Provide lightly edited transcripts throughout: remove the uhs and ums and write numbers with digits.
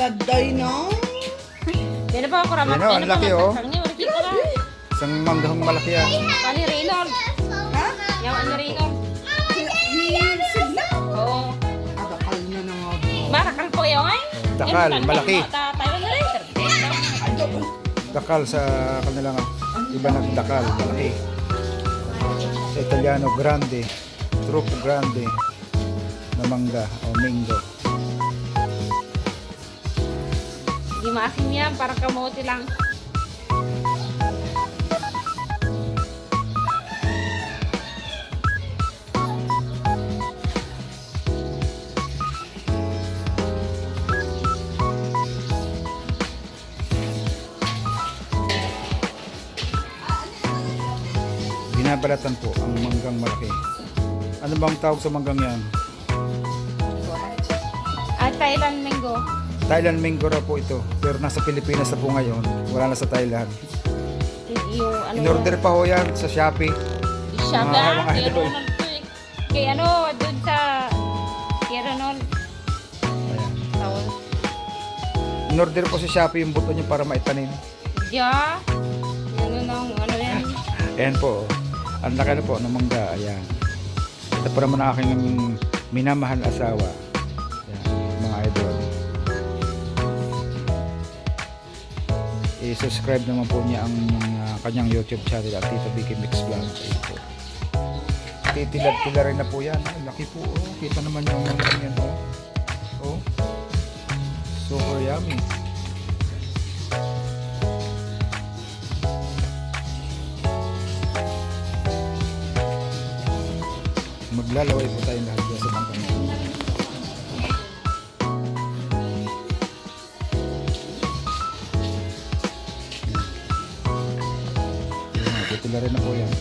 daday no. Yan na pa ako ramat. Yan o, ang laki oh. Sang niyo, ulit ko na. Isang manggahang malaki yan. Pani Reynolds. Ha? Yung ano Reynolds. Sigla. Oo. Adakal na na nga ba? Barakal po yun ay. Dakal, malaki. Tayo na rin. Dakal sa kanilang iba nagdakal, malaki. Sa Italiano, grande. Troppo grande na mangga o mango. Hindi maasim yan, parang kamote lang. Binabalatan po ang manggang malaki. Ano bang tawag sa manggang yan? At Thailand mango. Thailand mango raw po ito. Pero nasa Pilipinas na po ngayon. Wala na sa Thailand. Yung ano. In-order pa ho yan sa Shopee. Siya Mga- ba? mga Kaya idol. Ronald to eh. Kaya ano, dun sa... Kaya Ronald. Ayan. Tawag. In-order po sa Shopee yung buto niya para maitanim. Yeah. Ano nang, ano yan. Ayan po. Ang laki na po ng mangga. Ayan. Ito po naman ang aking minamahal asawa. Ayan, mga idol. I-subscribe naman po niya ang kanyang YouTube channel at Tita Vicky Mix Vlog. Ayan po. Titilad-tila rin na po yan. Ay, laki po. Oh. Kita naman yung yan. Oh. Oh. Super yummy. Maglalaway po tayo lahat dyan sa bangkang. Tutula rin na po yan.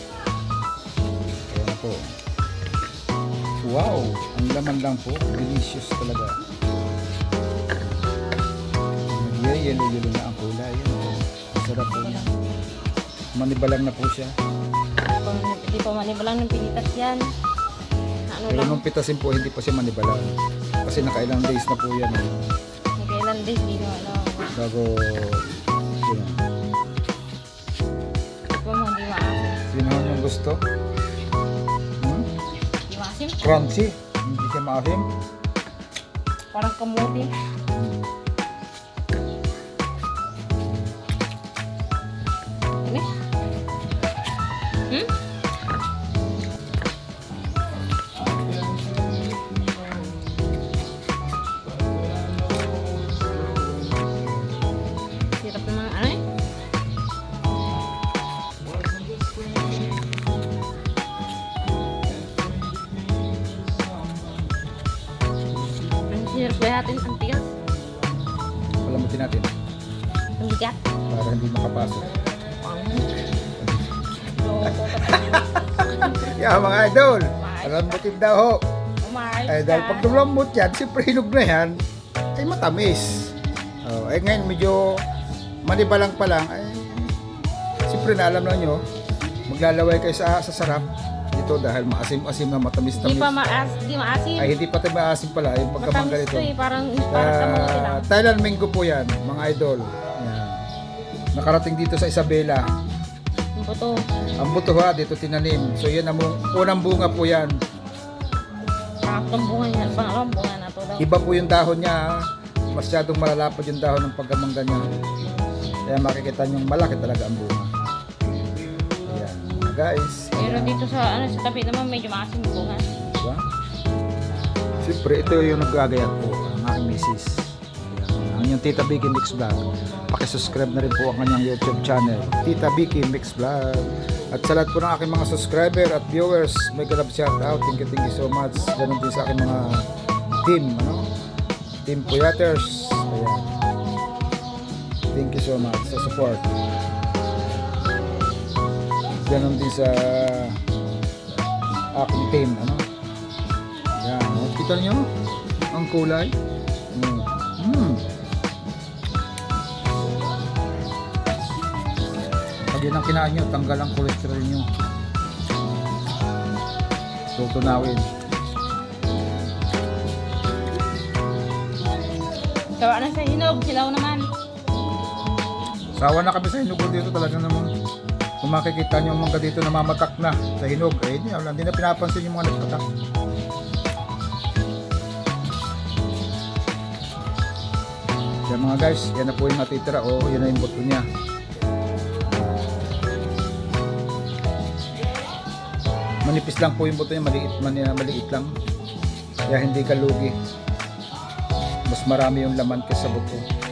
Ayan na po. Wow! Ang laman lang po. Delicious talaga. Yellow-yellow na ang kulay. Ang sarap po yan. Manibalang na po siya. Hindi pa manibalang ng pinitas yan. Ano Pero lang. nung pitasin po, hindi pa siya manibalang. Kasi nakailang days na po yan. Eh. Kailan din, hindi ko alam. Bago, yun. Ito mo, hindi maasim. Sino yung gusto? Hmm? Hindi maasim. Crunchy. Hindi siya maasim. Parang kamote. Ano? Hmm? Sirap ng mga ano eh. Ang sirap ba natin ang tigas? Palamutin natin Ang bigat. para hindi makapasok. Yeah, mga idol. Palambutin daw ho. Umayos Eh, dahil pag lumambot yan, siyempre hinog na yan, ay matamis. Oh, eh ngayon medyo manibalang pa lang, ay siyempre na alam na nyo, maglalaway kayo sa sarap dito dahil maasim-asim na Hindi matamis-tamis. pa maasim. Ay hindi pa tayo maasim pala yung pagkamangga Matamis nito. to eh. Parang kamote lang. Thailand mango po yan, mga idol. Yan. Nakarating dito sa Isabela. Yung buto. Ang buto ha, dito tinanim. So yan ang unang bunga po yan. Pangatlong bunga niya. Pangatlong bunga na to daw. Iba po yung dahon niya. Ha? Masyadong malalapad yung dahon ng pagkamangga niya. Kaya makikita nyo malaki talaga ang bunga. Ayan, mga guys. Pero dito sa sa tabi naman medyo maasim yung bunga. Diba? Siyempre, ito yung naggagayat po ang aking misis. Ayan, ang inyong Tita Vicky Mix Vlog. Pakisubscribe na rin po ang kanyang YouTube channel, Tita Vicky Mix Vlog. At sa lahat po ng aking mga subscriber at viewers, may galab shout out. Thank you so much. Ganun din sa aking mga team, ano? Team Puyaters. Ayan. Thank you so much sa support. Ganun din sa aking team, ano? Ayan. Kita nyo? Ang kulay. Pag yun ang kinain nyo, tanggal ang cholesterol nyo. So, tunawin. Sawa na sa hinog, silaw naman. Sawa na kami sa hinog dito talaga naman. Kung makikita nyo mga dito namamatak na sa hinog, eh hindi na pinapansin yung mga nagtatak. Yan mga guys, yan na po yung natitira. O, yan na yung buto niya. Manipis lang po yung buto niya, maliit lang. Kaya hindi ka lugi. Mas marami yung laman kaysa buto.